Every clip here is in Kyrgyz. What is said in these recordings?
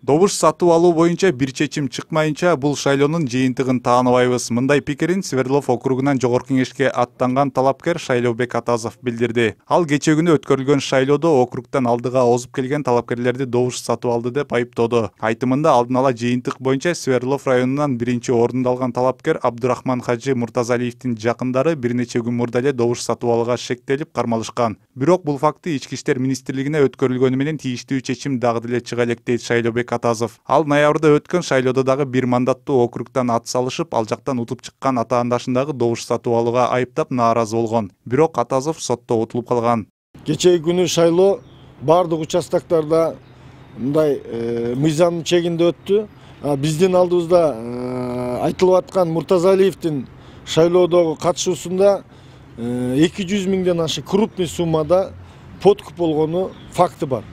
Добуш сатып алуу боюнча бир чечим чыкмайынча бул шайлоонун жыйынтыгын тааныбайбыз. Мындай пикирин Свердлов округунан жогорку кеңешке аттанган талапкер Шайлообек Атазов билдирди. Ал кечээ күнү өткөрүлгөн шайлоодо округтан алдыга озуп келген талапкерлерди добуш сатып алды деп айыптоду. Айтымында алдын ала жыйынтык боюнча Свердлов районунан биринчи орунду алган талапкер Абдурахман Хажы Муртазалиевдин жакындары бир нече күн мурда эле добуш сатып алууга шектелип кармалышкан. Бирок бул факты Ички иштер министрлигине өткөрүлгөнү менен тийиштүү чечим дагы деле чыга элек дейт Шайлообек Атазов. Ал ноябрда өткөн шайлоодо дагы бир мандаттуу округтан ат салышып, ал жактан утуп чыккан атаандашын дагы добуш сатып алууга айыптап нааразы болгон. Бирок Атазов сотто утулуп калган. Кечээ күнү шайлоо бардык участоктарда мындай мыйзамдын чегинде өттү. Биздин алдыбызда айтылып аткан Муртазалиевдин шайлоодогу катышуусунда 200 миңден ашык крупный суммада подкуп болгону факты бар.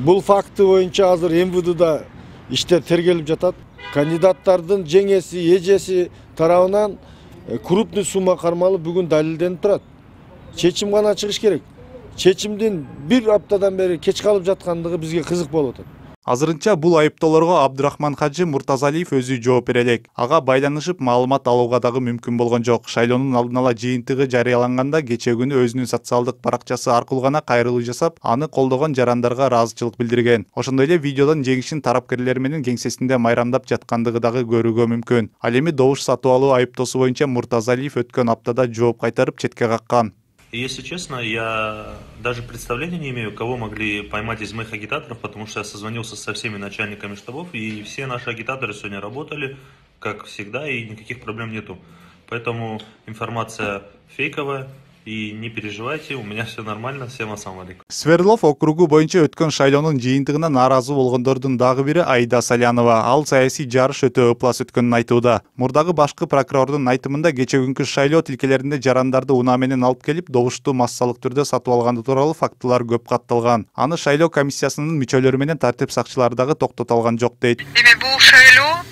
Бул факты боюнча азыр МВДда иштер тергелип жатат. Кандидаттардын жеңеси, эжеси тарабынан крупный сумма кармалып бүгүн далилденип турат. Чечим гана чыгыш керек. Чечимдин бир аптадан бери кеч калып жаткандыгы бизге кызык болуп атат. Азырынча бул айыптоолорго Абдурахман Хажы Муртазалиев өзү жооп бере элек. Ага байланышып маалымат алууга дагы мүмкүн болгон жок. Шайлоонун алдын ала жыйынтыгы жарыяланганда кечээ күнү өзүнүн социалдык баракчасы аркылуу гана кайрылуу жасап, аны колдогон жарандарга ыраазычылык билдирген. Ошондой эле видеодон жеңишин тарапкерлер менен кеңсесинде майрамдап жаткандыгы дагы көрүүгө мүмкүн. Ал эми добуш сатып алуу айыптоосу боюнча Муртазалиев өткөн аптада жооп кайтарып четке каккан. Если честно, я даже представления не имею, кого могли поймать из моих агитаторов, потому что я созвонился со всеми начальниками штабов, и все наши агитаторы сегодня работали, как всегда, и никаких проблем нету. Поэтому информация фейковая, и не переживайте, у меня все нормально, всем ассаламу алейкум. Свердлов округу боюнча өткөн шайлоонун жыйынтыгына нааразы болгондордун дагы бири Айда Салянова. Ал саясий жарыш өтө ыплас өткөнүн айтууда. Мурдагы башкы прокурордун айтымында кечээ күнкү шайлоо тилкелеринде жарандарды унаа менен алып келип, добушту массалык түрдө сатып алганды тууралуу фактылар көп катталган. Аны шайлоо комиссиясынын мүчөлөрү менен тартип сакчылары дагы токтото алган жок дейт. Эми бул шайлоо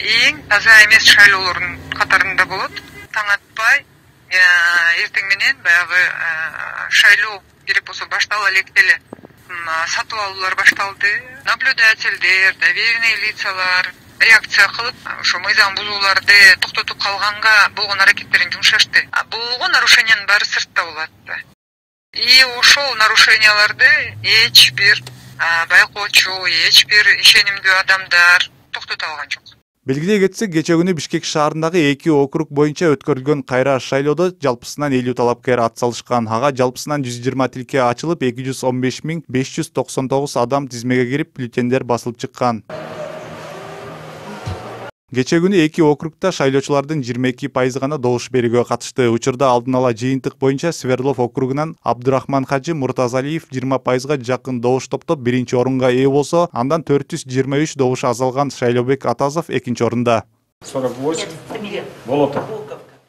эң таза эмес шайлоолордун катарында болот. Таң атпай эртең менен баягы шайлоо керек болсо баштала элек деле сатып алуулар башталды. Наблюдательдер, доверенный лицалар реакция кылып, ошо мыйзам бузууларды токтотуп калганга болгон аракеттерин жумшашты. Болгон нарушениянын баары сыртта болот. И ошол нарушенияларды эч бир байкоочу, эч бир ишенимдүү адамдар токтото алган жок. Белгилей кетсек, кечээ күнү Бишкек шаарындагы 2 округ боюнча өткөрүлгөн кайра шайлоодо жалпысынан 50 талапкер ат салышкан. Ага жалпысынан 120 тилке ачылып, 215.599 адам тизмеге кирип, бюллетендер басылып чыккан. Кечээ күнү 2 округда шайлоочулардын 22% гана добуш берүүгө катышты. Учурда алдын ала жыйынтык боюнча Свердлов округунан Абдурахман Хажы Муртазалиев 20%га жакын добуш топтоп биринчи орунга ээ болсо, андан 423 добуш азалган Шайлообек Атазов экинчи орунда. 48 болото.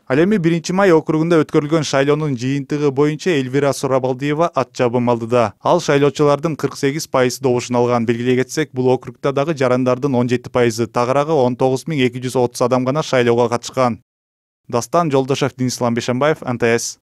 Ал эми 1-май округунда өткөрүлгөн шайлоонун жыйынтыгы боюнча Эльвира Сурабалдиева ат жабым алдыда. Ал шайлоочулардын 48% добушун алган. Белгилей кетсек, бул округда дагы жарандардын 17%, тагыраагы 19.230 адам гана шайлоого катышкан. Дастан Жолдошев, Денис Ламбешенбаев, НТС.